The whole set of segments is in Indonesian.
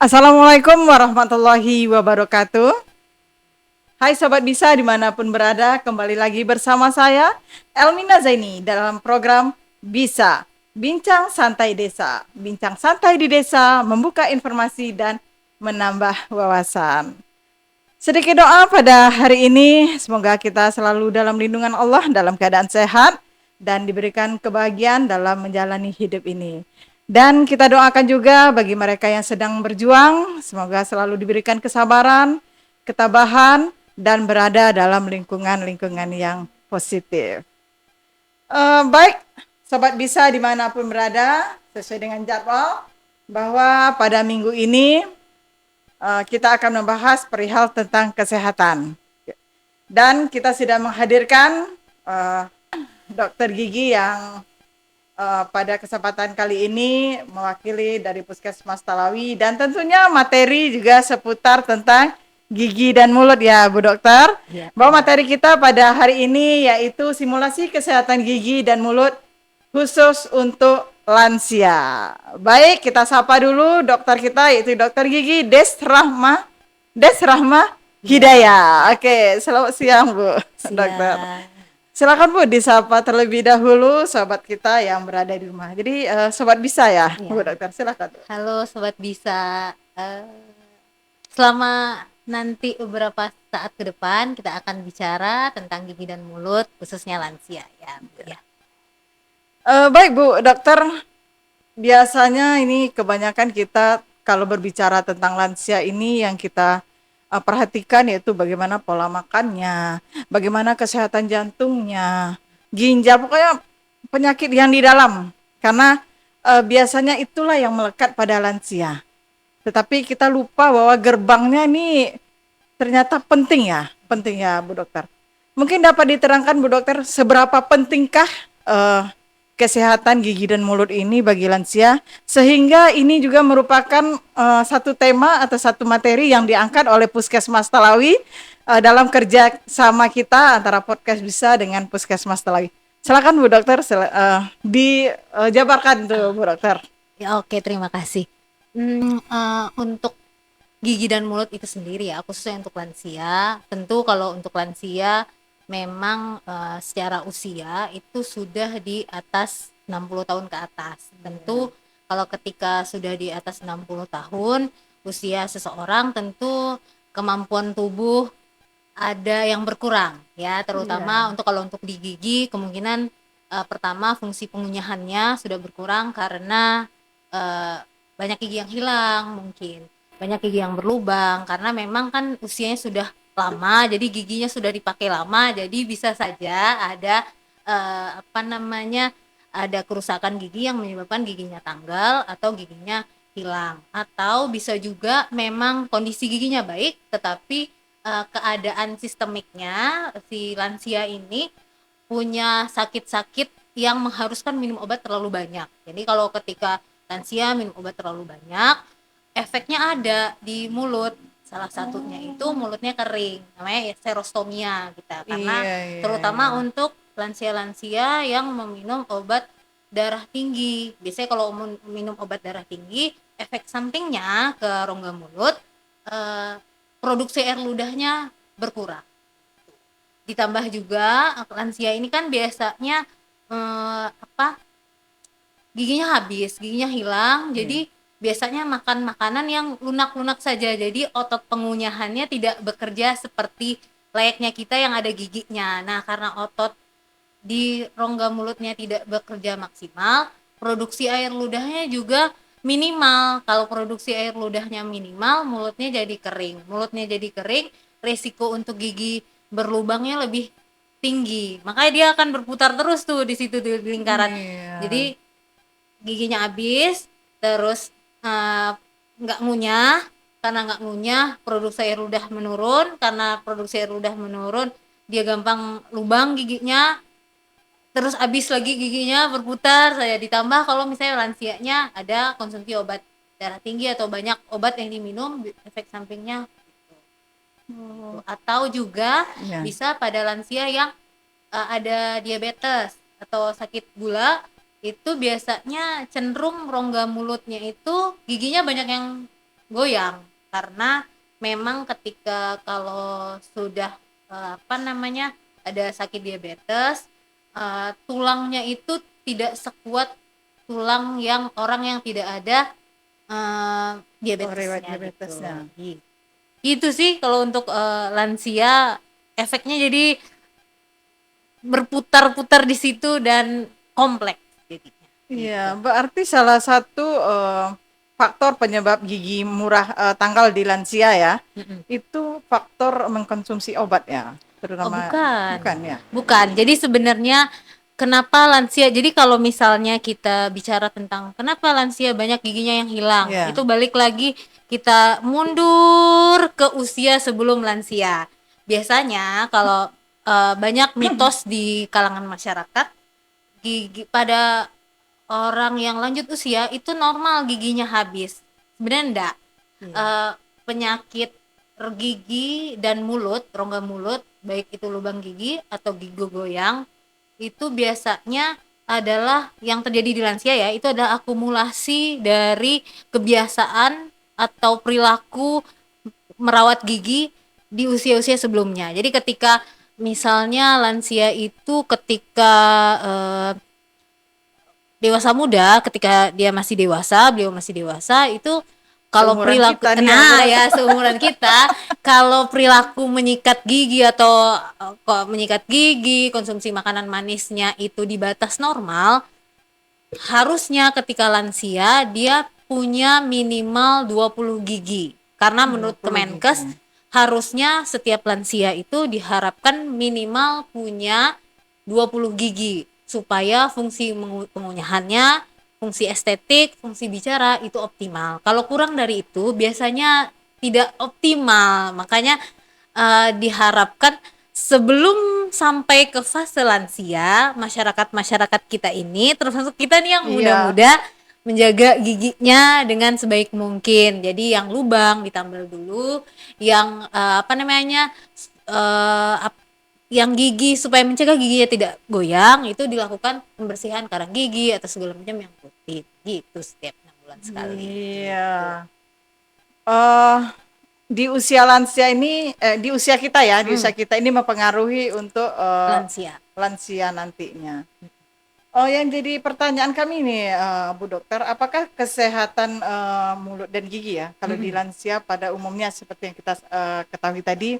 Assalamualaikum warahmatullahi wabarakatuh. Hai Sobat Bisa dimanapun berada, kembali lagi bersama saya Elmina Zaini dalam program Bisa, Bincang Santai Desa. Bincang santai di desa, membuka informasi dan menambah wawasan. Sedikit doa pada hari ini, semoga kita selalu dalam lindungan Allah, dalam keadaan sehat, dan diberikan kebahagiaan dalam menjalani hidup ini. Dan kita doakan juga bagi mereka yang sedang berjuang, semoga selalu diberikan kesabaran, ketabahan, dan berada dalam lingkungan-lingkungan yang positif. Baik, Sobat Bisa dimanapun berada, sesuai dengan jadwal, bahwa pada minggu ini kita akan membahas perihal tentang kesehatan. Dan kita sudah menghadirkan dokter gigi yang pada kesempatan kali ini mewakili dari Puskesmas Talawi, dan tentunya materi juga seputar tentang gigi dan mulut ya Bu Dokter. Ya. Bahwa materi kita pada hari ini yaitu simulasi kesehatan gigi dan mulut khusus untuk lansia. Baik, kita sapa dulu dokter kita yaitu dokter gigi Desrahma Hidayah. Oke, selamat siang Bu Dokter. Silakan Bu disapa terlebih dahulu sobat kita yang berada di rumah. Jadi sobat Bisa ya, Bu Dokter, silakan. Halo sobat Bisa. Selama nanti beberapa saat ke depan kita akan bicara tentang gigi dan mulut khususnya lansia ya. Baik Bu Dokter, biasanya ini kebanyakan kita kalau berbicara tentang lansia ini yang kita perhatikan yaitu bagaimana pola makannya, bagaimana kesehatan jantungnya, ginjal, pokoknya penyakit yang di dalam. Karena biasanya itulah yang melekat pada lansia. Tetapi kita lupa bahwa gerbangnya ini ternyata penting ya Bu Dokter. Mungkin dapat diterangkan Bu Dokter seberapa pentingkah kesehatan gigi dan mulut ini bagi lansia, sehingga ini juga merupakan satu tema atau satu materi yang diangkat oleh Puskesmas Talawi dalam kerja sama kita antara Podcast Bisa dengan Puskesmas Talawi. Silakan Bu Dokter, dijabarkan tuh Bu Dokter. Ya oke, terima kasih. Untuk gigi dan mulut itu sendiri ya, khususnya untuk lansia, tentu kalau untuk lansia memang secara usia itu sudah di atas 60 tahun ke atas. Tentu kalau ketika sudah di atas 60 tahun usia seseorang, tentu kemampuan tubuh ada yang berkurang ya, terutama kalau untuk di gigi kemungkinan pertama fungsi pengunyahannya sudah berkurang karena banyak gigi yang hilang, mungkin banyak gigi yang berlubang karena memang kan usianya sudah lama, jadi giginya sudah dipakai lama, jadi bisa saja ada ada kerusakan gigi yang menyebabkan giginya tanggal atau giginya hilang, atau bisa juga memang kondisi giginya baik tetapi keadaan sistemiknya si lansia ini punya sakit-sakit yang mengharuskan minum obat terlalu banyak. Jadi kalau ketika lansia minum obat terlalu banyak, efeknya ada di mulut. Salah satunya itu mulutnya kering, namanya serostomia kita. Karena terutama untuk lansia-lansia yang meminum obat darah tinggi. Biasanya kalau minum obat darah tinggi, efek sampingnya ke rongga mulut, produksi air ludahnya berkurang. Ditambah juga lansia ini kan biasanya giginya habis, giginya hilang, jadi biasanya makan makanan yang lunak-lunak saja, jadi otot pengunyahannya tidak bekerja seperti layaknya kita yang ada giginya. Nah, karena otot di rongga mulutnya tidak bekerja maksimal, produksi air ludahnya juga minimal. Kalau produksi air ludahnya minimal, mulutnya jadi kering. Mulutnya jadi kering, resiko untuk gigi berlubangnya lebih tinggi. Makanya dia akan berputar terus tuh di situ di lingkaran. Jadi giginya habis, terus nggak ngunyah. Karena nggak ngunyah, produksi air ludah menurun. Karena produksi air ludah menurun, dia gampang lubang giginya. Terus habis lagi giginya berputar. Saya ditambah kalau misalnya lansianya ada konsumsi obat darah tinggi atau banyak obat yang diminum, efek sampingnya atau juga bisa pada lansia yang ada diabetes atau sakit gula, itu biasanya cenderung rongga mulutnya itu giginya banyak yang goyang, karena memang ketika kalau sudah apa namanya, ada sakit diabetes, tulangnya itu tidak sekuat tulang yang orang yang tidak ada riwayat diabetesnya gitu. diabetesnya. Gitu sih kalau untuk lansia, efeknya jadi berputar-putar di situ dan kompleks jadinya. Iya, Gitu. berarti salah satu faktor penyebab gigi murah tanggal di lansia ya, Mm-mm. itu faktor mengkonsumsi obat ya, Oh terutama bukan, bukan ya? bukan. Jadi sebenarnya kenapa lansia? Jadi kalau misalnya kita bicara tentang kenapa lansia banyak giginya yang hilang, Iya. itu balik lagi kita mundur ke usia sebelum lansia. Biasanya kalau banyak mitos di kalangan masyarakat, gigi pada orang yang lanjut usia itu normal giginya habis. Sebenarnya enggak. Iya. Eh, Penyakit gigi dan mulut, rongga mulut, baik itu lubang gigi atau gigi goyang, itu biasanya adalah yang terjadi di lansia ya, itu adalah akumulasi dari kebiasaan atau perilaku merawat gigi di usia-usia sebelumnya. Jadi ketika misalnya lansia itu ketika eh, dewasa muda, ketika dia masih dewasa, beliau masih dewasa, itu kalau Seumuran perilaku, kita nih ya nah berarti. ya seumuran kita, kalau perilaku menyikat gigi atau kok menyikat gigi, konsumsi makanan manisnya itu di batas normal, harusnya ketika lansia dia punya minimal 20 gigi. Karena menurut 20 Kemenkes gigi. harusnya setiap lansia itu diharapkan minimal punya 20 gigi supaya fungsi pengunyahannya, fungsi estetik, fungsi bicara itu optimal. Kalau kurang dari itu biasanya tidak optimal. Makanya diharapkan sebelum sampai ke fase lansia, masyarakat kita ini, termasuk kita nih yang Iya. muda-muda, menjaga giginya dengan sebaik mungkin. Jadi yang lubang ditambal dulu, yang apa namanya, eh, yang gigi supaya mencegah giginya tidak goyang itu dilakukan pembersihan karang gigi atau segala macam yang rutin gitu setiap 6 bulan sekali gitu. Iya. eh di usia lansia ini, di usia kita ya, di usia kita ini mempengaruhi untuk Lansia. lansia nantinya. Oh, yang jadi pertanyaan kami nih, Bu Dokter, apakah kesehatan mulut dan gigi ya, kalau di lansia pada umumnya seperti yang kita ketahui tadi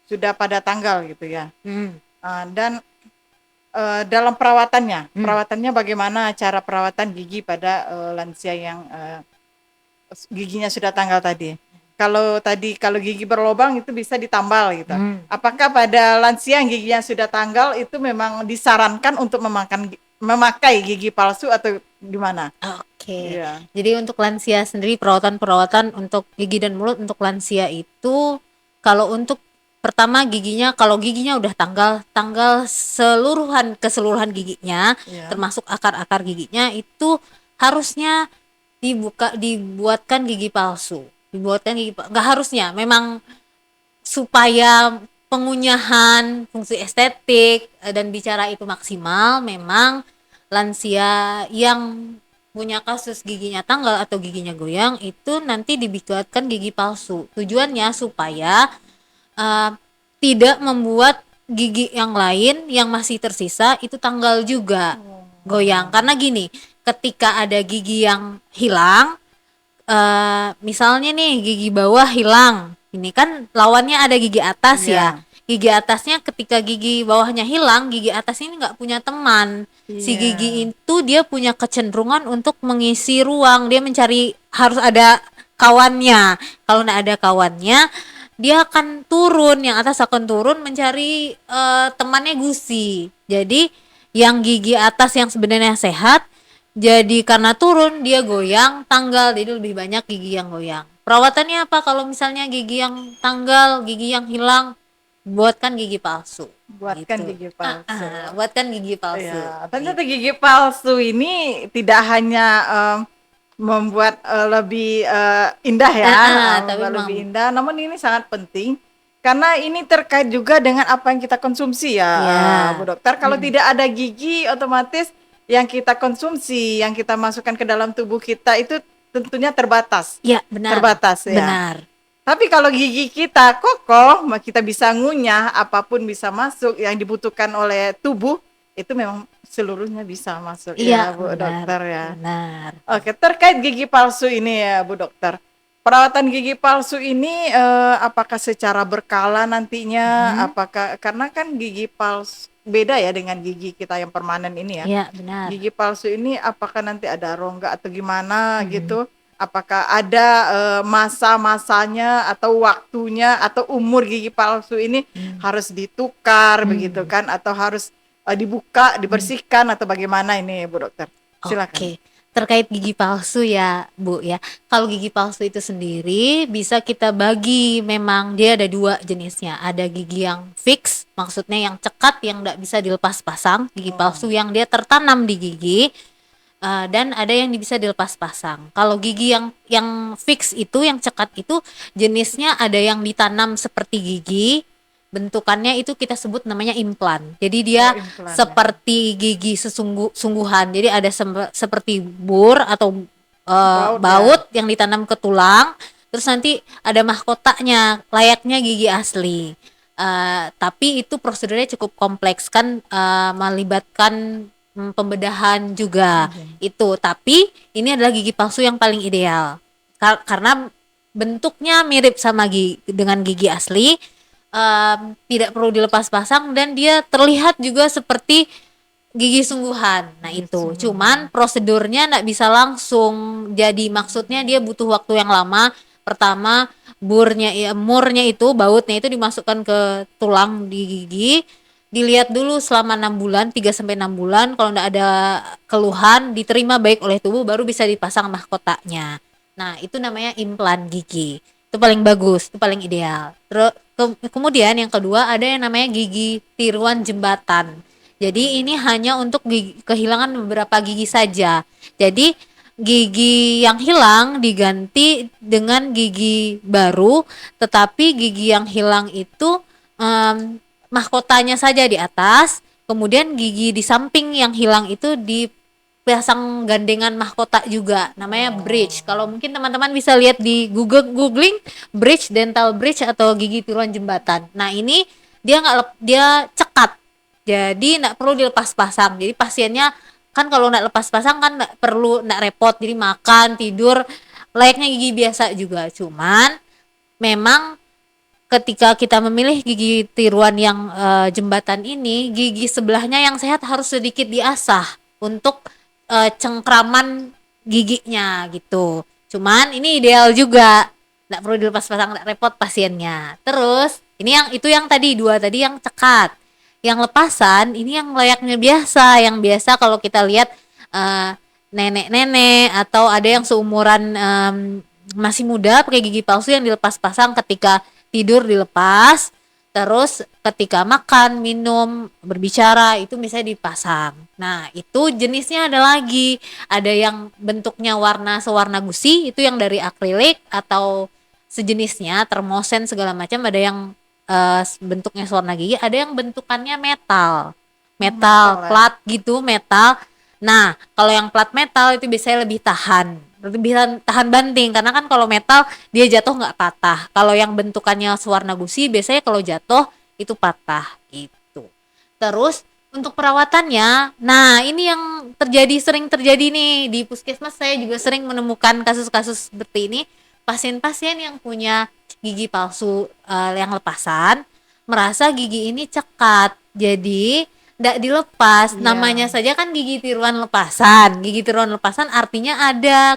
sudah pada tanggal gitu ya, dan dalam perawatannya bagaimana cara perawatan gigi pada lansia yang giginya sudah tanggal tadi? Kalau gigi berlubang itu bisa ditambal gitu. Apakah pada lansia yang giginya sudah tanggal itu memang disarankan untuk memakai gigi palsu atau gimana? Oke, Iya. jadi untuk lansia sendiri perawatan untuk gigi dan mulut untuk lansia itu kalau untuk pertama giginya, kalau giginya udah tanggal keseluruhan giginya, Iya. termasuk akar-akar giginya itu harusnya dibuatkan gigi palsu. Nggak harusnya, memang supaya pengunyahan, fungsi estetik dan bicara itu maksimal, memang lansia yang punya kasus giginya tanggal atau giginya goyang itu nanti dibuatkan gigi palsu. Tujuannya supaya uh, tidak membuat gigi yang lain yang masih tersisa itu tanggal juga goyang. Karena gini, ketika ada gigi yang hilang, misalnya nih gigi bawah hilang, ini kan lawannya ada gigi atas ya. Iya. Gigi atasnya ketika gigi bawahnya hilang, gigi atas ini nggak punya teman. Si gigi Iya. itu dia punya kecenderungan untuk mengisi ruang, dia mencari harus ada kawannya. Kalau nggak ada kawannya, dia akan turun, yang atas akan turun mencari temannya gusi. Jadi yang gigi atas yang sebenarnya sehat jadi karena turun dia goyang tanggal, jadi lebih banyak gigi yang goyang. Perawatannya apa kalau misalnya gigi yang tanggal, gigi yang hilang, buatkan gigi palsu. Buatkan Gitu. gigi palsu. Buatkan gigi palsu. Iya, Gitu. ternyata gigi palsu ini tidak hanya membuat lebih indah ya, Tapi membuat lebih memang indah, namun ini sangat penting karena ini terkait juga dengan apa yang kita konsumsi ya, Bu ya. Dokter. Kalau tidak ada gigi, otomatis yang kita konsumsi, yang kita masukkan ke dalam tubuh kita itu tentunya terbatas. Ya, benar. Terbatas ya. Benar. Tapi kalau gigi kita kokoh, kita bisa ngunyah, apapun bisa masuk yang dibutuhkan oleh tubuh, itu memang seluruhnya bisa masuk ya Iya, Bu benar. Dokter ya. Benar. Oke, terkait gigi palsu ini ya Bu Dokter. Perawatan gigi palsu ini apakah secara berkala nantinya? Apakah karena kan gigi palsu beda ya dengan gigi kita yang permanen ini ya. Iya, benar. Gigi palsu ini apakah nanti ada rongga atau gimana gitu? Apakah ada masa-masanya atau waktunya atau umur gigi palsu ini harus ditukar begitu kan? Atau harus dibuka, dibersihkan atau bagaimana ini Bu Dokter? Silakan. Oke, terkait gigi palsu ya Bu ya. Kalau gigi palsu itu sendiri bisa kita bagi, memang dia ada dua jenisnya. Ada gigi yang fix, maksudnya yang cekat yang nggak bisa dilepas pasang. Gigi palsu yang dia tertanam di gigi. Dan ada yang bisa dilepas pasang. Kalau gigi yang fix itu, yang cekat itu jenisnya ada yang ditanam seperti gigi. Bentukannya itu kita sebut namanya implan. Jadi dia Implan, seperti gigi sungguhan. Jadi ada seperti bur atau Baut, yang ditanam ke tulang. Terus nanti ada mahkotanya, layaknya gigi asli. Tapi itu prosedurnya cukup kompleks kan, melibatkan pembedahan juga. Itu. Tapi ini adalah gigi palsu yang paling ideal. Karena bentuknya mirip sama dengan gigi asli. Tidak perlu dilepas pasang dan dia terlihat juga seperti gigi sungguhan. Nah itu, cuman prosedurnya nggak bisa langsung. Jadi maksudnya dia butuh waktu yang lama. Pertama, murnya itu, bautnya itu dimasukkan ke tulang di gigi. Dilihat dulu selama 6 bulan, 3 sampai 6 bulan. Kalau nggak ada keluhan, diterima baik oleh tubuh, baru bisa dipasang mahkotanya. Nah, itu namanya implan gigi. Itu paling bagus, itu paling ideal. Terus kemudian yang kedua ada yang namanya gigi tiruan jembatan. Jadi ini hanya untuk kehilangan beberapa gigi saja. Jadi gigi yang hilang diganti dengan gigi baru, tetapi gigi yang hilang itu mahkotanya saja di atas, kemudian gigi di samping yang hilang itu dipasang gandengan mahkota juga, namanya bridge. Kalau mungkin teman-teman bisa lihat di googling bridge, dental bridge atau gigi tiruan jembatan. Nah ini dia cekat, jadi nggak perlu dilepas pasang. Jadi pasiennya kan kalau nggak lepas pasang kan nggak repot, jadi makan tidur layaknya gigi biasa juga. Cuman memang ketika kita memilih gigi tiruan yang jembatan ini, gigi sebelahnya yang sehat harus sedikit diasah untuk cengkraman giginya gitu. Cuman ini ideal juga, nggak perlu dilepas pasang, nggak repot pasiennya. Terus ini itu yang tadi dua tadi yang cekat, yang lepasan ini yang layaknya biasa, yang biasa kalau kita lihat nenek-nenek atau ada yang seumuran masih muda pakai gigi palsu yang dilepas pasang ketika tidur dilepas, terus ketika makan, minum, berbicara itu misalnya dipasang. Nah itu jenisnya ada lagi, ada yang bentuknya sewarna gusi, itu yang dari akrilik atau sejenisnya, termosen segala macam. Ada yang bentuknya sewarna gigi, ada yang bentukannya metal plat gitu, metal. Nah kalau yang plat metal itu biasanya lebih tahan banting, karena kan kalau metal dia jatuh nggak patah. Kalau yang bentukannya sewarna gusi biasanya kalau jatuh itu patah gitu. Terus untuk perawatannya, nah ini yang sering terjadi nih di puskesmas. Saya juga sering menemukan kasus-kasus seperti ini, pasien-pasien yang punya gigi palsu yang lepasan merasa gigi ini cekat, jadi nggak dilepas. Namanya saja kan gigi tiruan lepasan. Gigi tiruan lepasan artinya ada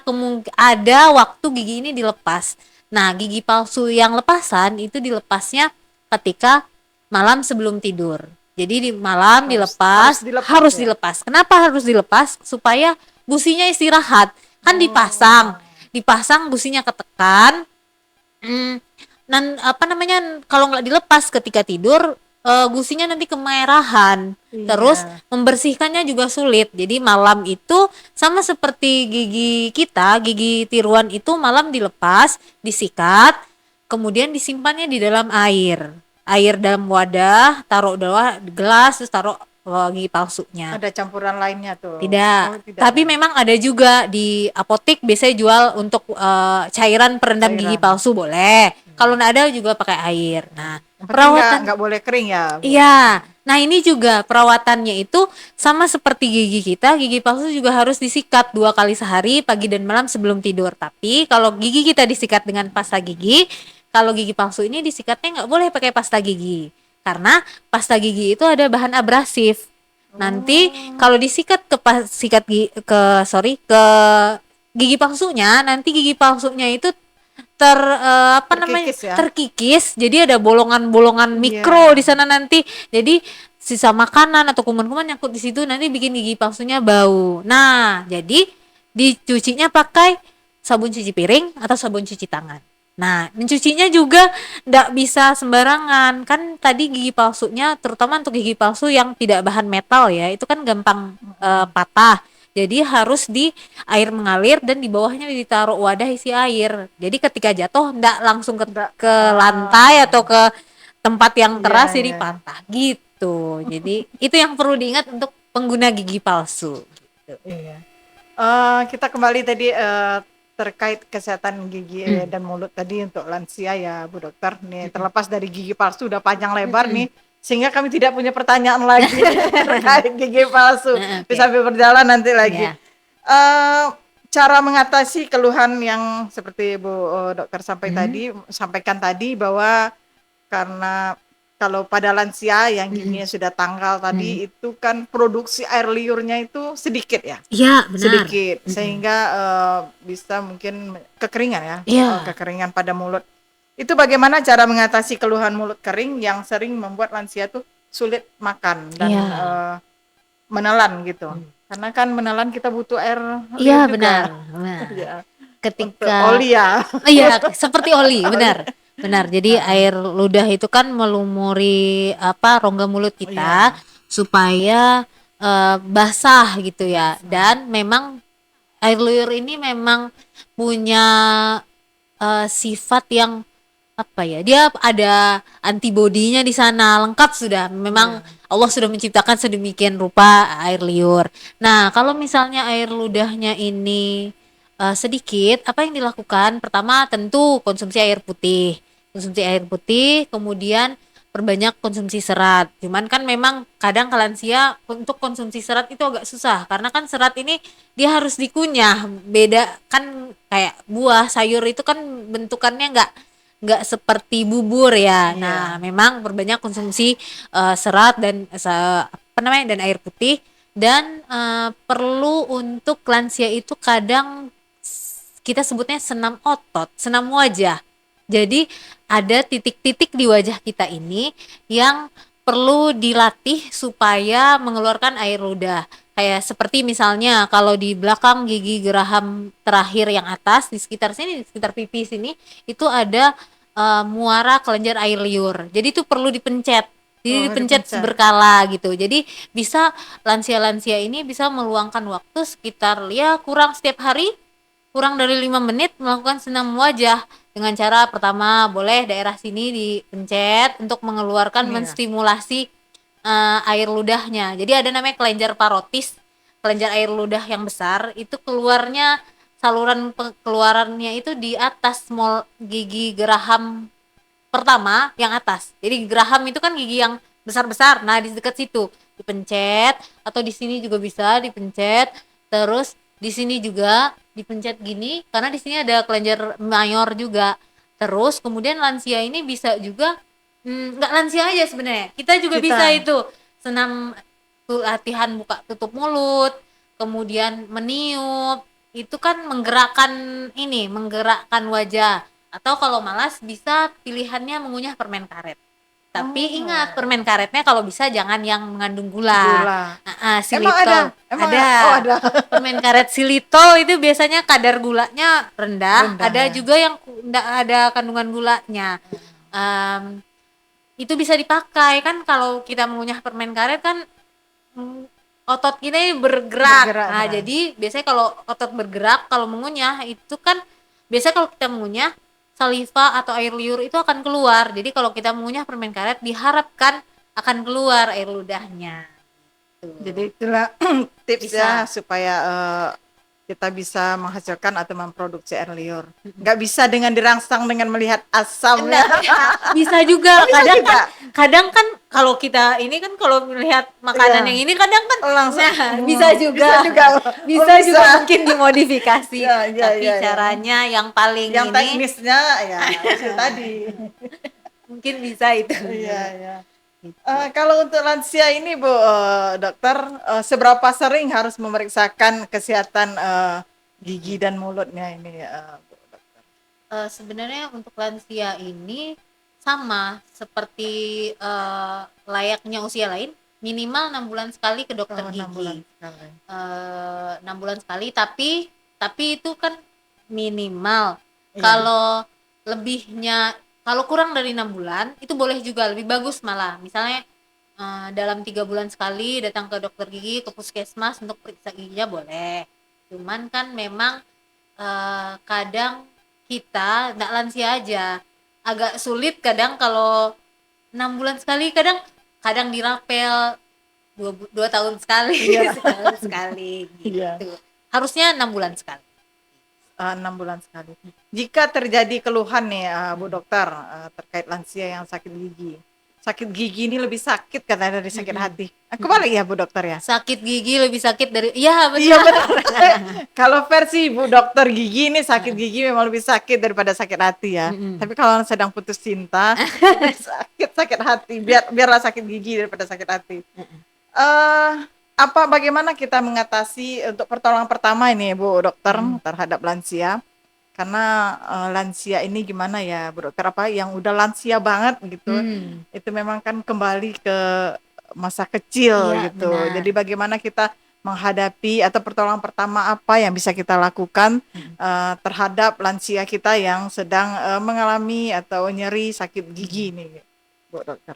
waktu gigi ini dilepas. Nah, gigi palsu yang lepasan itu dilepasnya ketika malam sebelum tidur. Jadi di malam harus dilepas. Kenapa harus dilepas? Supaya gusinya istirahat. Kan dipasang gusinya ketekan. Dan kalau nggak dilepas ketika tidur, gusinya nanti kemerahan. Terus membersihkannya juga sulit. Jadi malam itu sama seperti gigi kita, gigi tiruan itu malam dilepas, disikat, kemudian disimpannya di dalam air dalam wadah, taruh gelas, terus taruh gigi palsunya. Ada campuran lainnya tuh. Tidak, Oh, tidak tapi ya. memang ada juga di apotek biasanya jual untuk cairan perendam gigi Cairan. palsu boleh. Kalau nggak ada juga pakai air. Nah, Yang penting perawatan nggak boleh kering ya, Bu. iya. Nah, ini juga perawatannya itu sama seperti gigi kita, gigi palsu juga harus disikat 2 kali sehari, pagi dan malam sebelum tidur. Tapi kalau gigi kita disikat dengan pasta gigi, kalau gigi palsu ini disikatnya nggak boleh pakai pasta gigi. Karena pasta gigi itu ada bahan abrasif. Nanti Oh, kalau disikat ke ke gigi palsunya, nanti gigi palsunya itu apa namanya, terkikis ya. terkikis, jadi ada bolongan-bolongan mikro Iya. di sana nanti, jadi sisa makanan atau kuman-kuman nyangkut di situ nanti bikin gigi palsunya bau. Nah, jadi dicucinya pakai sabun cuci piring atau sabun cuci tangan. Nah, mencucinya juga nggak bisa sembarangan, kan tadi gigi palsunya terutama untuk gigi palsu yang tidak bahan metal ya, itu kan gampang patah. Jadi harus di air mengalir dan di bawahnya ditaruh wadah isi air. Jadi ketika jatuh ndak langsung Nggak. ke lantai Ah, atau ke tempat yang iya, keras jadi iya. patah gitu. Jadi itu yang perlu diingat untuk pengguna gigi palsu. Gitu. Iya. Kita kembali tadi terkait kesehatan gigi dan mulut tadi untuk lansia ya, Bu Dokter. Nih, terlepas dari gigi palsu udah panjang lebar nih, sehingga kami tidak punya pertanyaan lagi terkait gigi palsu. Bisa Oke. sambil berjalan nanti lagi. Ya. Eh, Cara mengatasi keluhan yang seperti Bu Dokter sampaikan tadi bahwa karena kalau pada lansia yang giginya sudah tanggal tadi itu kan produksi air liurnya itu sedikit ya. Iya, benar. Sedikit sehingga bisa mungkin kekeringan ya, Iya. kekeringan pada mulut. Itu bagaimana cara mengatasi keluhan mulut kering yang sering membuat lansia tuh sulit makan dan Iya. menelan gitu. Karena kan menelan kita butuh air Iya, liur benar. juga. Benar. Ya, untuk Ketika oli ya. iya, seperti oli, Oli. benar. Benar. Jadi Heeh. air ludah itu kan melumuri apa rongga mulut kita Iya, supaya basah gitu ya. basah. Dan memang air liur ini memang punya sifat yang apa ya? Dia ada antibodinya di sana, lengkap sudah. Memang Iya. Allah sudah menciptakan sedemikian rupa air liur. Nah, kalau misalnya air ludahnya ini sedikit, apa yang dilakukan? Pertama, tentu konsumsi air putih. Konsumsi air putih, kemudian perbanyak konsumsi serat. Cuman kan memang kadang ke lansia untuk konsumsi serat itu agak susah karena kan serat ini dia harus dikunyah. Beda kan kayak buah, sayur itu kan bentukannya nggak seperti bubur ya. Nah, Iya. memang perbanyak konsumsi serat dan apa namanya dan air putih dan perlu untuk lansia itu kadang kita sebutnya senam otot, senam wajah. Jadi ada titik-titik di wajah kita ini yang perlu dilatih supaya mengeluarkan air ludah. Kayak seperti misalnya kalau di belakang gigi geraham terakhir yang atas di sekitar sini, di sekitar pipi sini itu ada muara kelenjar air liur. Jadi itu perlu dipencet. Jadi Oh, dipencet dipencet. berkala gitu. Jadi bisa lansia-lansia ini bisa meluangkan waktu sekitar ya kurang setiap hari kurang dari 5 menit melakukan senam wajah dengan cara pertama boleh daerah sini dipencet untuk mengeluarkan Iya. menstimulasi air ludahnya. Jadi ada namanya kelenjar parotis, kelenjar air ludah yang besar itu keluarnya saluran keluarannya itu di atas gigi geraham pertama yang atas. Jadi geraham itu kan gigi yang besar-besar. Nah, di dekat situ dipencet atau di sini juga bisa dipencet. Terus di sini juga dipencet gini karena di sini ada kelenjar mayor juga. Terus kemudian lansia ini bisa juga nggak lansia aja sebenarnya. Kita juga bisa Kita. itu senam latihan buka tutup mulut, kemudian meniup. Itu kan menggerakkan wajah atau kalau malas bisa pilihannya mengunyah permen karet. Tapi ingat Oh, permen karetnya kalau bisa jangan yang mengandung gula. gula. Emang ada? Silitol Emang oh ada. ada. Permen karet silitol itu biasanya kadar gulanya rendah. Rendah Ada ya. juga yang enggak ada kandungan gulanya. Em, itu bisa dipakai kan kalau kita mengunyah permen karet kan mm, otot kita ini bergerak. Bergerak Nah, deras. jadi biasanya kalau otot bergerak, kalau mengunyah itu kan biasanya kalau kita mengunyah saliva atau air liur itu akan keluar. Jadi kalau kita mengunyah permen karet diharapkan akan keluar air ludahnya. Jadi itulah tipsnya Bisa. supaya kita bisa menghasilkan atau memproduksi air liur. Nggak bisa dengan dirangsang dengan melihat asamnya. Enggak, bisa Oh, juga. bisa juga. Kadang kan kalau kita ini kan kalau melihat makanan Iya. yang ini kadang kan Langsung. nah, bisa Bisa juga. juga. Oh, Bisa bisa. juga mungkin dimodifikasi. Ya, ya, Tapi ya, ya. caranya yang paling Yang ini teknisnya ya itu tadi. mungkin bisa itu. Iya, iya. Gitu. Kalau untuk lansia ini Bu Dokter, seberapa sering harus memeriksakan kesehatan gigi dan mulutnya ini Bu Dokter? Sebenarnya untuk lansia ini sama seperti layaknya usia lain, minimal 6 bulan sekali ke dokter Oh, 6 bulan gigi. sekali. 6 bulan sekali, tapi itu kan minimal. Iya. Kalau lebihnya, kalau kurang dari 6 bulan itu boleh juga, lebih bagus malah. Misalnya dalam 3 bulan sekali datang ke dokter gigi, ke puskesmas untuk periksa giginya boleh. Cuman kan memang kadang kita nggak lansia aja agak sulit kadang kalau 6 bulan sekali, kadang kadang dirapel 2 tahun sekali, Iya. setahun sekali Iya. gitu. Harusnya 6 bulan sekali. 6 bulan sekali. Jika terjadi keluhan nih Bu Hmm. Dokter terkait lansia yang sakit gigi. Sakit gigi ini lebih sakit katanya dari sakit Mm-mm. hati. Kebalik ya Bu Dokter ya? Sakit gigi lebih sakit dari, iya Iya benar. benar. Kalau versi Bu Dokter gigi ini sakit gigi memang lebih sakit daripada sakit hati ya. Mm-mm. Tapi kalau sedang putus cinta lebih sakit hati. Biarlah sakit gigi daripada sakit hati. eh Bagaimana kita mengatasi untuk pertolongan pertama ini Bu Dokter terhadap lansia? Karena lansia ini gimana ya Bu Dokter, yang udah lansia banget gitu, Hmm, itu memang kan kembali ke masa kecil iya gitu. benar. Jadi bagaimana kita menghadapi atau pertolongan pertama apa yang bisa kita lakukan terhadap lansia kita yang sedang mengalami atau nyeri sakit gigi ini Bu Dokter?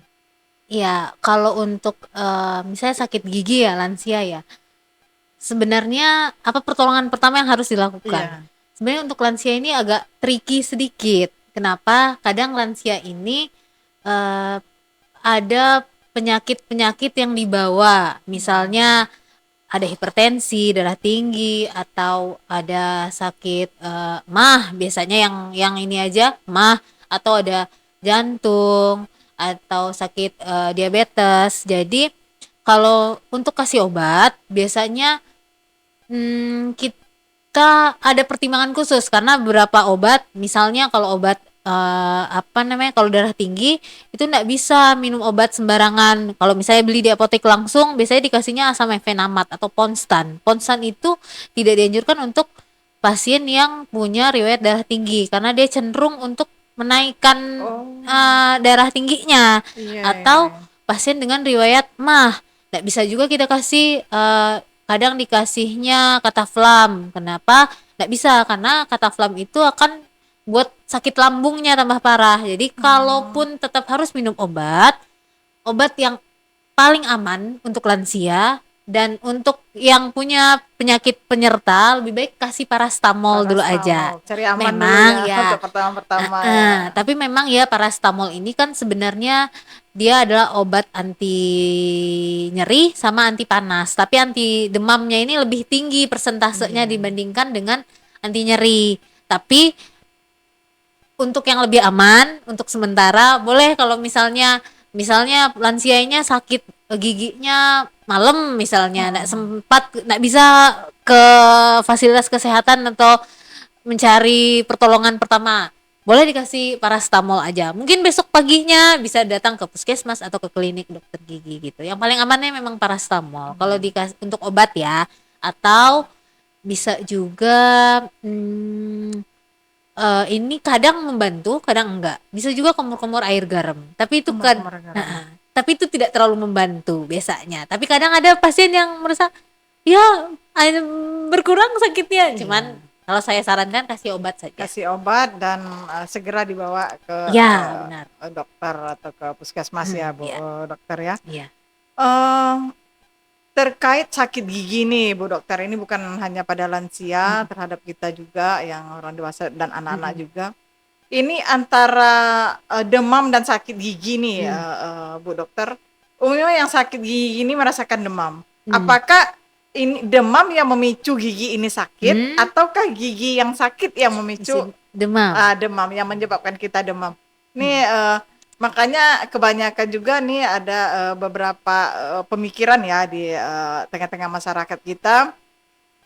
Iya, kalau untuk misalnya sakit gigi ya lansia ya, sebenarnya apa pertolongan pertama yang harus dilakukan? Iya. Sebenarnya untuk lansia ini agak tricky sedikit. Kenapa? Kadang lansia ini eh, ada penyakit-penyakit yang dibawa. Misalnya ada hipertensi, darah tinggi, atau ada sakit MAH, biasanya yang ini aja MAH, atau ada jantung atau sakit diabetes. Jadi kalau untuk kasih obat biasanya kita ada pertimbangan khusus karena beberapa obat, misalnya kalau obat apa namanya, kalau darah tinggi itu nggak bisa minum obat sembarangan. Kalau misalnya beli di apotek langsung, biasanya dikasihnya asam mefenamat atau Ponstan. Ponstan itu tidak dianjurkan untuk pasien yang punya riwayat darah tinggi karena dia cenderung untuk menaikkan Oh, darah tingginya. iya, iya, Atau iya. pasien dengan riwayat MAH, nggak bisa juga kita kasih kadang dikasihnya kataflam. Kenapa? Nggak bisa, karena kataflam itu akan buat sakit lambungnya tambah parah. Jadi kalaupun tetap harus minum obat, obat yang paling aman untuk lansia dan untuk yang punya penyakit penyerta lebih baik kasih parastamol dulu aja. Paracetamol, cari aman dulu ya Memang ya, untuk pertama-pertama ya. tapi memang ya parastamol ini kan sebenarnya dia adalah obat anti nyeri sama anti panas. Tapi anti demamnya ini lebih tinggi persentasenya Iya. dibandingkan dengan anti nyeri. Tapi untuk yang lebih aman, untuk sementara boleh kalau misalnya lansianya sakit giginya malam, misalnya nggak sempat, nggak bisa ke fasilitas kesehatan atau mencari pertolongan pertama, boleh dikasih parastamol aja. Mungkin besok paginya bisa datang ke puskesmas atau ke klinik dokter gigi gitu. Yang paling amannya memang parastamol kalau dikasih untuk obat ya. Atau bisa juga ini kadang membantu, kadang enggak. Bisa juga kumur-kumur air garam. Tapi itu kan, Kumur-kumur garam. tapi itu tidak terlalu membantu biasanya. Tapi kadang ada pasien yang merasa ya berkurang sakitnya. Cuman kalau saya sarankan kasih obat saja. Kasih obat dan segera dibawa ke Ya, benar. dokter atau ke puskesmas ya Bu Iya, Dokter ya. iya. Eh, Terkait sakit gigi nih Bu Dokter, ini bukan hanya pada lansia, terhadap kita juga yang orang dewasa dan anak-anak juga. Ini antara demam dan sakit gigi nih Bu Dokter. Umumnya yang sakit gigi ini merasakan demam. Apakah ini demam yang memicu gigi ini sakit, ataukah gigi yang sakit yang memicu demam. demam yang menyebabkan kita demam? Nih makanya kebanyakan juga nih ada beberapa pemikiran ya di tengah-tengah masyarakat kita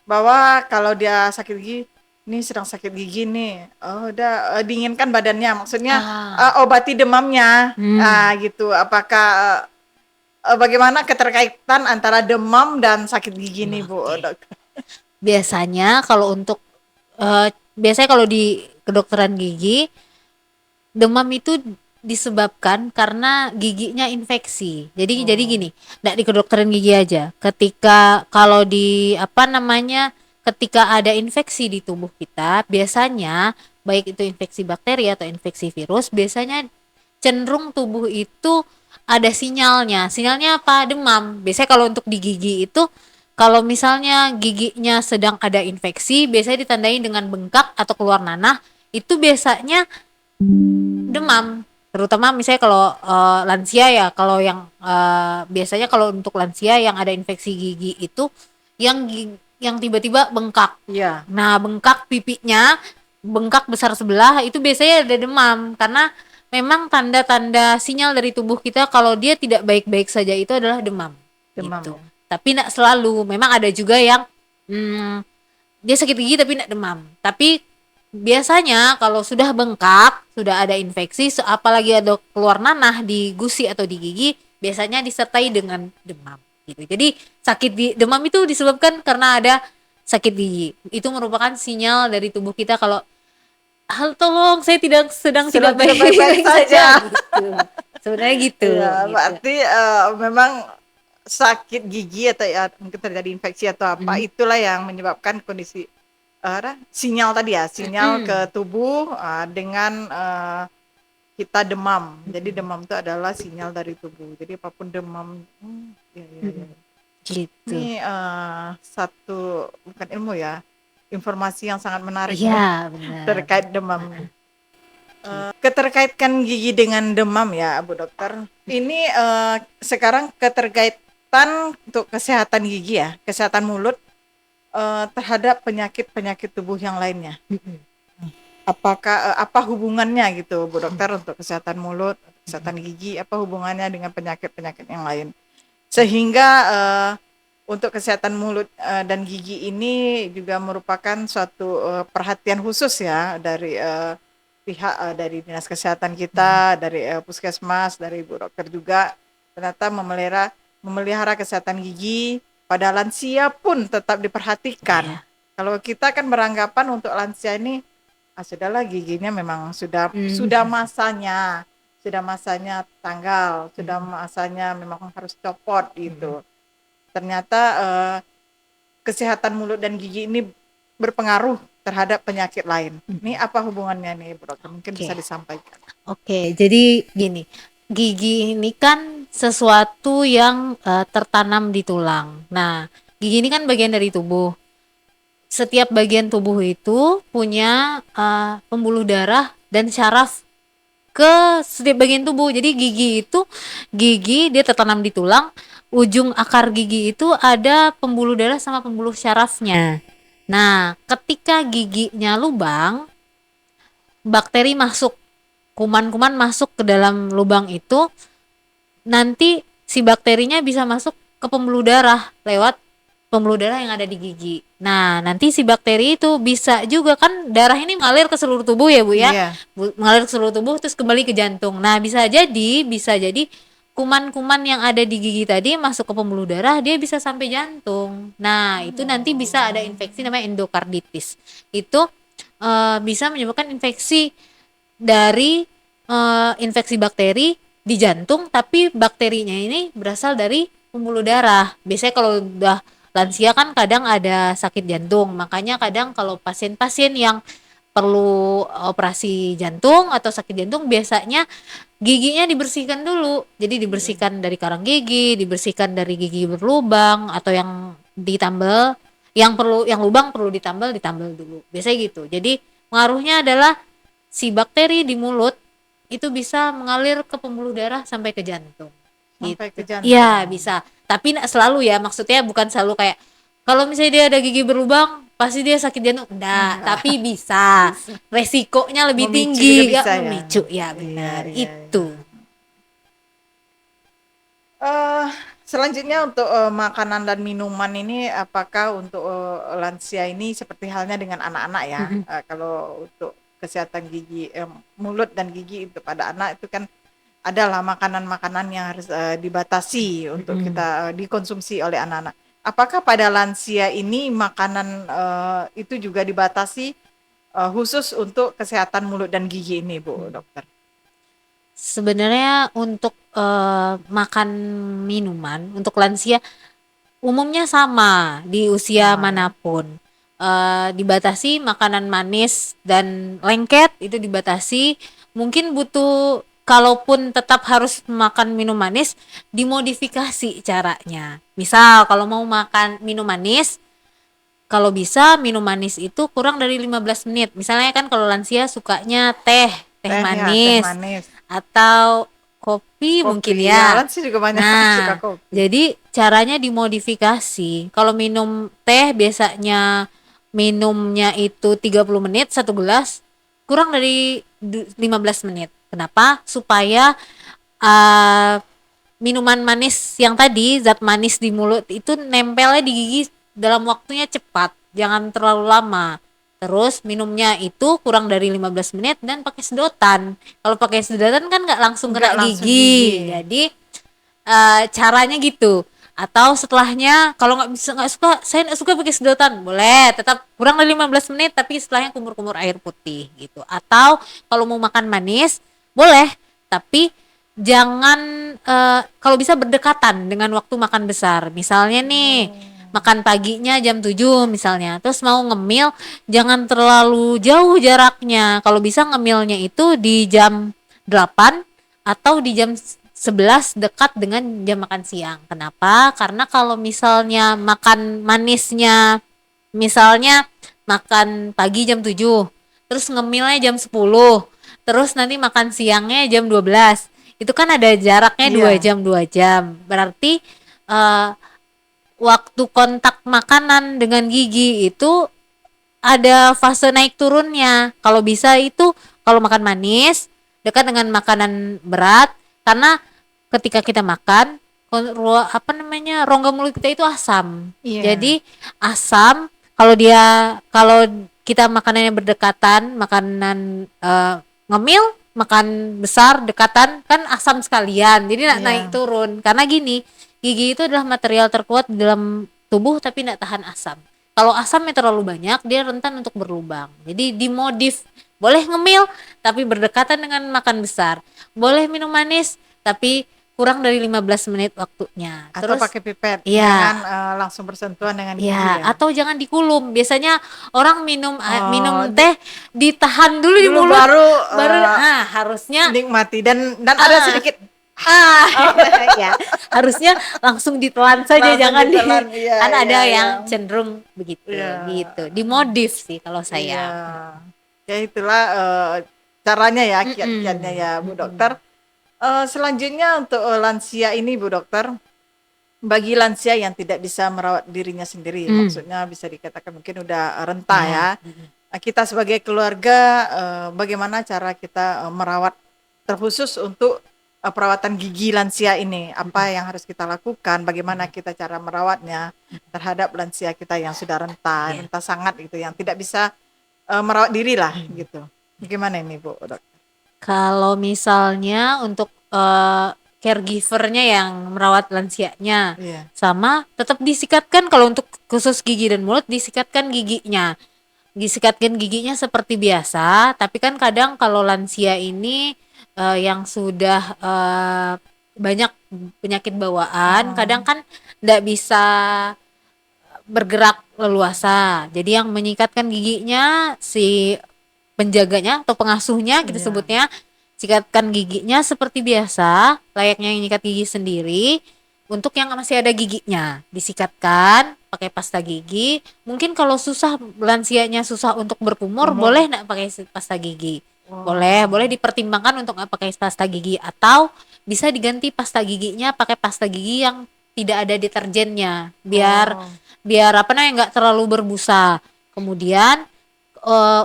bahwa kalau dia sakit gigi, nih sedang sakit gigi nih, udah dinginkan badannya, maksudnya obati demamnya, gitu. Apakah bagaimana keterkaitan antara demam dan sakit gigi nih, Bu Dokter? Biasanya kalau untuk biasanya kalau di kedokteran gigi, demam itu disebabkan karena giginya infeksi. Jadi gini, enggak di kedokteran gigi aja. Ketika kalau di ketika ada infeksi di tubuh kita, biasanya baik itu infeksi bakteri atau infeksi virus, biasanya cenderung tubuh itu ada sinyalnya. Sinyalnya apa? Demam. Biasanya kalau untuk di gigi itu, kalau misalnya giginya sedang ada infeksi, biasanya ditandai dengan bengkak atau keluar nanah. Itu biasanya demam. Terutama misalnya kalau lansia ya, kalau yang biasanya kalau untuk lansia yang ada infeksi gigi itu yang tiba-tiba bengkak. Iya. Nah, bengkak pipinya, bengkak besar sebelah, itu biasanya ada demam karena memang tanda-tanda sinyal dari tubuh kita kalau dia tidak baik-baik saja itu adalah demam. Demam, Gitu. ya. Tapi tidak selalu. Memang ada juga yang dia sakit gigi tapi tidak demam. Tapi biasanya kalau sudah bengkak, sudah ada infeksi, apalagi ada keluar nanah di gusi atau di gigi, biasanya disertai dengan demam. Gitu. Jadi demam itu disebabkan karena ada sakit gigi. Itu merupakan sinyal dari tubuh kita kalau tolong saya sedang tidak baik-baik saja. Gitu. Sebenarnya gitu. Ya, Gitu. berarti memang sakit gigi atau ya mungkin terjadi infeksi atau apa, itulah yang menyebabkan kondisi sinyal tadi ya, sinyal ke tubuh dengan kita demam. Jadi demam itu adalah sinyal dari tubuh. Jadi apapun demam, ya. Gitu. Ini satu bukan ilmu ya, informasi yang sangat menarik Iya, benar. terkait demam. Keterkaitkan gigi dengan demam ya, Bu Dokter. Ini sekarang keterkaitan untuk kesehatan gigi ya, kesehatan mulut terhadap penyakit-penyakit tubuh yang lainnya. Apakah apa hubungannya gitu, Bu Dokter, untuk kesehatan mulut, kesehatan gigi, apa hubungannya dengan penyakit-penyakit yang lain? Sehingga untuk kesehatan mulut dan gigi ini juga merupakan suatu perhatian khusus ya dari pihak dari dinas kesehatan kita, dari puskesmas, dari Bu Dokter juga ternyata memelihara kesehatan gigi pada lansia pun tetap diperhatikan. Kalau kita kan beranggapan untuk lansia ini sudahlah giginya memang sudah masanya tanggal, sudah masanya memang harus copot gitu. Ternyata kesehatan mulut dan gigi ini berpengaruh terhadap penyakit lain. Ini apa hubungannya nih, Bro? Mungkin bisa disampaikan. Oke, jadi gini, gigi ini kan sesuatu yang tertanam di tulang. Nah, gigi ini kan bagian dari tubuh. Setiap bagian tubuh itu punya pembuluh darah dan syaraf ke setiap bagian tubuh. Jadi gigi dia tertanam di tulang. Ujung akar gigi itu ada pembuluh darah sama pembuluh syarafnya. Nah, ketika giginya lubang, bakteri masuk, kuman-kuman masuk ke dalam lubang itu, nanti si bakterinya bisa masuk ke pembuluh darah lewat pembuluh darah yang ada di gigi. Nah, nanti si bakteri itu bisa juga, kan darah ini mengalir ke seluruh tubuh ya, Bu ya. Iya. Mengalir ke seluruh tubuh terus kembali ke jantung. Nah, bisa jadi kuman-kuman yang ada di gigi tadi masuk ke pembuluh darah, dia bisa sampai jantung. Nah, itu nanti bisa ada infeksi namanya endokarditis. Itu bisa menyebabkan infeksi dari infeksi bakteri di jantung, tapi bakterinya ini berasal dari pembuluh darah. Biasanya kalau udah lansia kan kadang ada sakit jantung, makanya kadang kalau pasien-pasien yang perlu operasi jantung atau sakit jantung, biasanya giginya dibersihkan dulu. Jadi dibersihkan dari karang gigi, dibersihkan dari gigi berlubang, atau yang ditambal, yang lubang perlu ditambal dulu. Biasanya gitu. Jadi pengaruhnya adalah si bakteri di mulut itu bisa mengalir ke pembuluh darah sampai ke jantung. Sampai Gitu. ke jantung. Iya, bisa. Tapi nggak selalu ya, maksudnya bukan selalu kayak kalau misalnya dia ada gigi berlubang pasti dia sakit jantung, enggak, tapi bisa resikonya lebih Memicu juga tinggi ya, bisa ya. memicu ya, Iya, benar iya, itu. iya. Eh, Selanjutnya untuk makanan dan minuman ini, apakah untuk lansia ini seperti halnya dengan anak-anak ya? Mm-mm. Kalau untuk kesehatan gigi, mulut dan gigi itu pada anak itu kan adalah makanan-makanan yang harus dibatasi untuk Mm-mm. kita dikonsumsi oleh anak-anak. Apakah pada lansia ini makanan itu juga dibatasi khusus untuk kesehatan mulut dan gigi ini, Bu Dokter? Sebenarnya untuk makan minuman untuk lansia umumnya sama di usia Sama ya. manapun. Dibatasi makanan manis dan lengket itu dibatasi. Mungkin butuh, kalaupun tetap harus makan minum manis, dimodifikasi caranya. Misal kalau mau makan minum manis, kalau bisa minum manis itu kurang dari 15 menit. Misalnya kan kalau lansia sukanya teh, teh Teh ya, teh manis manis. atau kopi Kopi, mungkin ya ya. lansia juga banyak suka Nah, kopi. jadi caranya dimodifikasi. Kalau minum teh biasanya minumnya itu 30 menit satu gelas, kurang dari 15 menit. Kenapa? Supaya uh, minuman manis yang tadi, zat manis di mulut itu nempelnya di gigi dalam waktunya cepat, jangan terlalu lama. Terus minumnya itu kurang dari 15 menit dan pakai sedotan. Kalau pakai sedotan kan nggak langsung Enggak kena langsung gigi. gigi. Jadi caranya gitu. Atau setelahnya kalau nggak suka, saya nggak suka pakai sedotan, boleh tetap kurang dari 15 menit tapi setelahnya kumur-kumur air putih gitu. Atau kalau mau makan manis boleh, tapi jangan kalau bisa berdekatan dengan waktu makan besar. Misalnya nih makan paginya jam 7 misalnya, terus mau ngemil jangan terlalu jauh jaraknya. Kalau bisa ngemilnya itu di jam 8 atau di jam 11 dekat dengan jam makan siang. Kenapa? Karena kalau misalnya makan manisnya, misalnya makan pagi jam 7, terus ngemilnya jam 10, terus nanti makan siangnya jam 12. Itu kan ada jaraknya 2 Iya, jam 2 jam. Berarti eh, waktu kontak makanan dengan gigi itu ada fase naik turunnya. Kalau bisa itu kalau makan manis dekat dengan makanan berat, karena ketika kita makan apa namanya, rongga mulut kita itu asam. iya. Jadi asam kalau kita makanannya berdekatan, makanan ngemil, makan besar dekatan kan asam sekalian. Jadi nak naik Iya. turun. Karena gini, gigi itu adalah material terkuat di dalam tubuh tapi tidak tahan asam. Kalau asamnya terlalu banyak, dia rentan untuk berlubang. Jadi dimodif. Boleh ngemil, tapi berdekatan dengan makan besar. Boleh minum manis, tapi kurang dari 15 menit waktunya. Atau Terus, pakai pipet, ya, jangan langsung bersentuhan dengan gigi ya, ya. atau jangan dikulum. Biasanya orang Oh, minum teh ditahan dulu di dulu mulut, baru baru harusnya nikmati dan ada ah sedikit ah ya, harusnya langsung ditelan saja, langsung jangan ditelan. Iya, kan iya, ada iya. yang cenderung begitu Iya. gitu. Dimodif sih kalau Iya. saya. Ya itulah caranya ya, kiat-kiatnya Mm-mm. ya, Bu Dokter. Mm-mm. Selanjutnya untuk lansia ini, Bu Dokter, bagi lansia yang tidak bisa merawat dirinya sendiri, Mm. maksudnya bisa dikatakan mungkin udah renta ya. Ya. Mm-mm. Kita sebagai keluarga, bagaimana cara kita merawat terkhusus untuk perawatan gigi lansia ini? Apa yang harus kita lakukan? Bagaimana kita cara merawatnya terhadap lansia kita yang sudah renta, Ya. renta sangat gitu, yang tidak bisa merawat diri lah gitu. Gimana ini, Bu Dok? Kalau misalnya untuk caregivernya yang merawat lansianya, Iya. sama tetap disikatkan. Kalau untuk khusus gigi dan mulut, disikatkan giginya. Disikatkan giginya seperti biasa, tapi kan kadang kalau lansia ini yang sudah banyak penyakit bawaan, kadang kan tidak bisa bergerak leluasa. Jadi yang menyikatkan giginya si penjaganya atau pengasuhnya kita Iya. sebutnya, sikatkan giginya seperti biasa, layaknya yang nyikat gigi sendiri. Untuk yang masih ada giginya, disikatkan pakai pasta gigi. Mungkin kalau susah, lansianya susah untuk berkumur, Umur. boleh nggak pakai pasta gigi. Oh. Boleh dipertimbangkan untuk nggak pakai pasta gigi, atau bisa diganti pasta giginya pakai pasta gigi yang tidak ada deterjennya, biar Oh, biar apa namanya nggak terlalu berbusa. Kemudian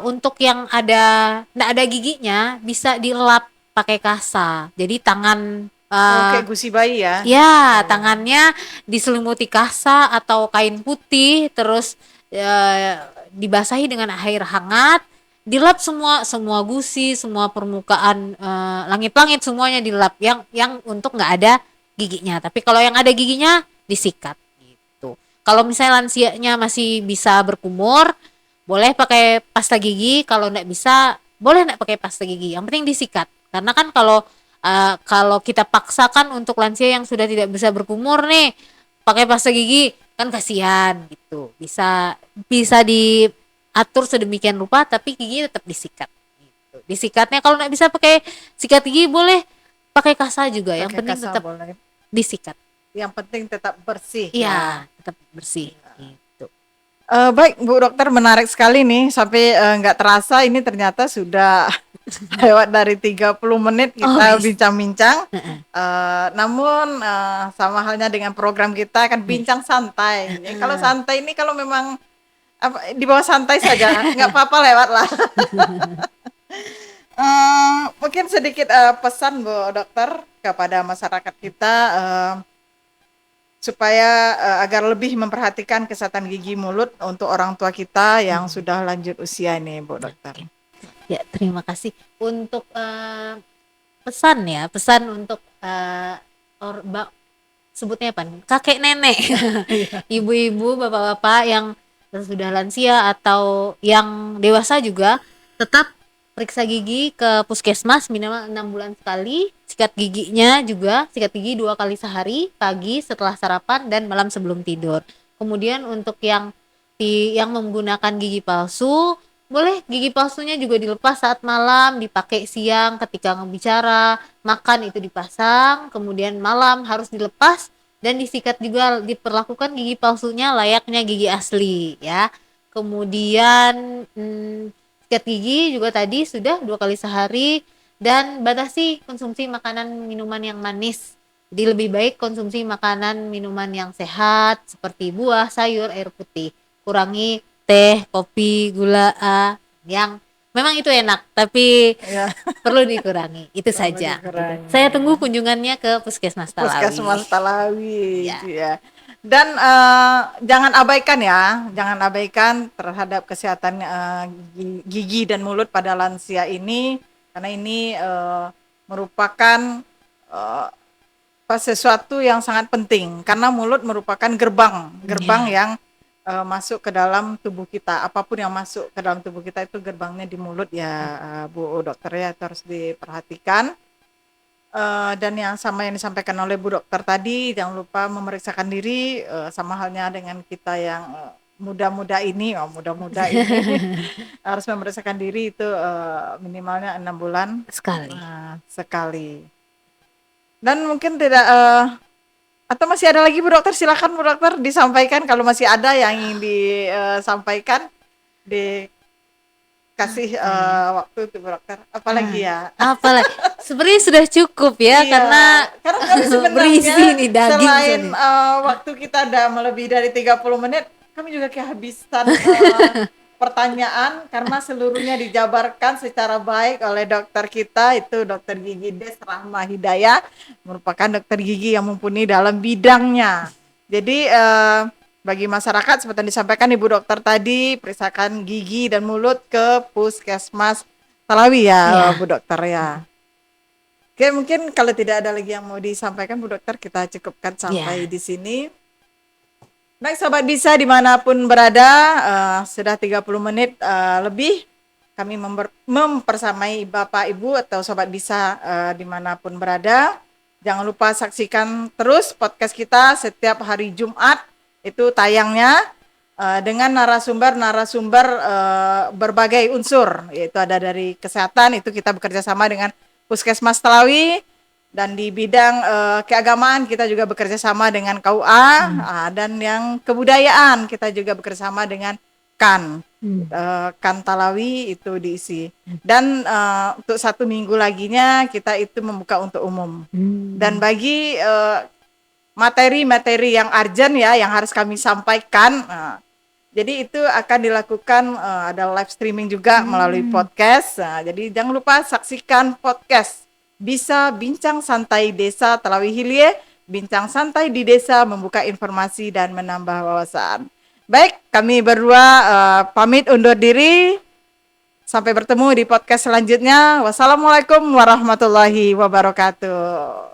untuk yang nggak ada giginya bisa dilap pakai kasa. Jadi tangan oh kayak gusi bayi ya. ya, Oh. tangannya diselimuti kasa atau kain putih, terus dibasahi dengan air hangat, dilap semua semua gusi, semua permukaan langit-langit semuanya dilap. Yang untuk nggak ada giginya. Tapi kalau yang ada giginya disikat gitu. Kalau misalnya lansianya masih bisa berkumur, boleh pakai pasta gigi. Kalau nggak bisa, boleh nggak pakai pasta gigi. Yang penting disikat. Karena kan kalau kita paksakan untuk lansia yang sudah tidak bisa berkumur nih pakai pasta gigi, kan kasihan gitu. Bisa bisa diatur sedemikian rupa tapi gigi tetap disikat gitu. Disikatnya kalau nggak bisa pakai sikat gigi, boleh pakai kasa juga. Yang Pakai penting kasa tetap boleh. disikat. Yang penting tetap bersih ya. Iya, tetap bersih gitu. Baik Bu Dokter, menarik sekali nih sampai nggak terasa ini ternyata sudah lewat dari 30 menit Oh, kita is. bincang-bincang. Heeh. Namun sama halnya dengan program kita kan Nih. bincang santai. Ya, kalau Heeh. santai ini kalau memang di bawah santai saja nggak apa-apa lewat lah. Mungkin sedikit pesan Bu Dokter kepada masyarakat kita supaya agar lebih memperhatikan kesehatan gigi mulut untuk orang tua kita yang sudah lanjut usia nih Bu Dokter. Oke. Ya, terima kasih untuk pesan ya, pesan untuk sebutnya apa nih? Kakek nenek, ibu-ibu, bapak-bapak yang sudah lansia atau yang dewasa juga tetap periksa gigi ke puskesmas minimal 6 bulan sekali. Sikat giginya juga, sikat gigi 2 kali sehari, pagi setelah sarapan dan malam sebelum tidur. Kemudian untuk yang menggunakan gigi palsu, boleh gigi palsunya juga dilepas saat malam, dipakai siang ketika ngebicara, makan itu dipasang, kemudian malam harus dilepas dan disikat juga, diperlakukan gigi palsunya layaknya gigi asli ya. Kemudian sikat gigi juga tadi sudah 2 kali sehari dan batasi konsumsi makanan minuman yang manis. Jadi lebih baik konsumsi makanan minuman yang sehat seperti buah, sayur, air putih. Kurangi teh, kopi, gula yang memang itu enak, tapi Ya, perlu dikurangi. Itu perlu saja gitu. Saya dikurangi. tunggu kunjungannya ke Puskesmas Talawi. Puskesmas Talawi Ya. itu ya. Dan jangan abaikan ya, jangan abaikan terhadap kesehatan gigi dan mulut pada lansia ini, karena ini merupakan eh, sesuatu yang sangat penting, karena mulut merupakan gerbang Ya. yang masuk ke dalam tubuh kita. Apapun yang masuk ke dalam tubuh kita itu gerbangnya di mulut ya, Bu Dokter ya, itu harus diperhatikan. Dan yang sama yang disampaikan oleh Bu Dokter tadi, jangan lupa memeriksakan diri, sama halnya dengan kita yang muda-muda ini, muda-muda ini harus memeriksakan diri itu minimalnya 6 bulan Sekali. sekali. Dan mungkin tidak atau masih ada lagi Bu Dokter, silakan Bu Dokter disampaikan kalau masih ada yang ingin disampaikan, dikasih waktu itu Bu Dokter. Apalagi ya? Apalagi sebenarnya sudah cukup ya, Iya, karena karena kami berisi sebenarnya nih daging selain soalnya. waktu kita ada melebihi dari 30 menit, kami juga kehabisan pertanyaan karena seluruhnya dijabarkan secara baik oleh dokter kita, itu Dokter Gigi Des Rahma Hidayah, merupakan dokter gigi yang mumpuni dalam bidangnya. Jadi bagi masyarakat seperti yang disampaikan Ibu Dokter tadi, periksakan gigi dan mulut ke Puskesmas Talawi ya, Ya. Bu Dokter ya. Oke, mungkin kalau tidak ada lagi yang mau disampaikan Bu Dokter, kita cukupkan sampai Ya. di sini. Baik Sobat Bisa dimanapun berada, sudah 30 menit lebih kami mempersamai Bapak Ibu atau Sobat Bisa dimanapun berada. Jangan lupa saksikan terus podcast kita setiap hari Jumat, itu tayangnya dengan narasumber-narasumber berbagai unsur, yaitu ada dari kesehatan, itu kita bekerja sama dengan Puskesmas Talawi, dan di bidang keagamaan kita juga bekerja sama dengan KUA, dan yang kebudayaan kita juga bekerja sama dengan KAN, KAN Talawi itu diisi. Dan untuk 1 minggu laginya kita itu membuka untuk umum. Dan bagi materi-materi yang urgent ya, yang harus kami sampaikan. Nah, jadi itu akan dilakukan ada live streaming juga melalui podcast. Nah, jadi jangan lupa saksikan podcast Bisa Bincang Santai Desa Telawi Hilie. Bincang santai di desa, membuka informasi dan menambah wawasan. Baik, kami berdua pamit undur diri. Sampai bertemu di podcast selanjutnya. Wassalamualaikum warahmatullahi wabarakatuh.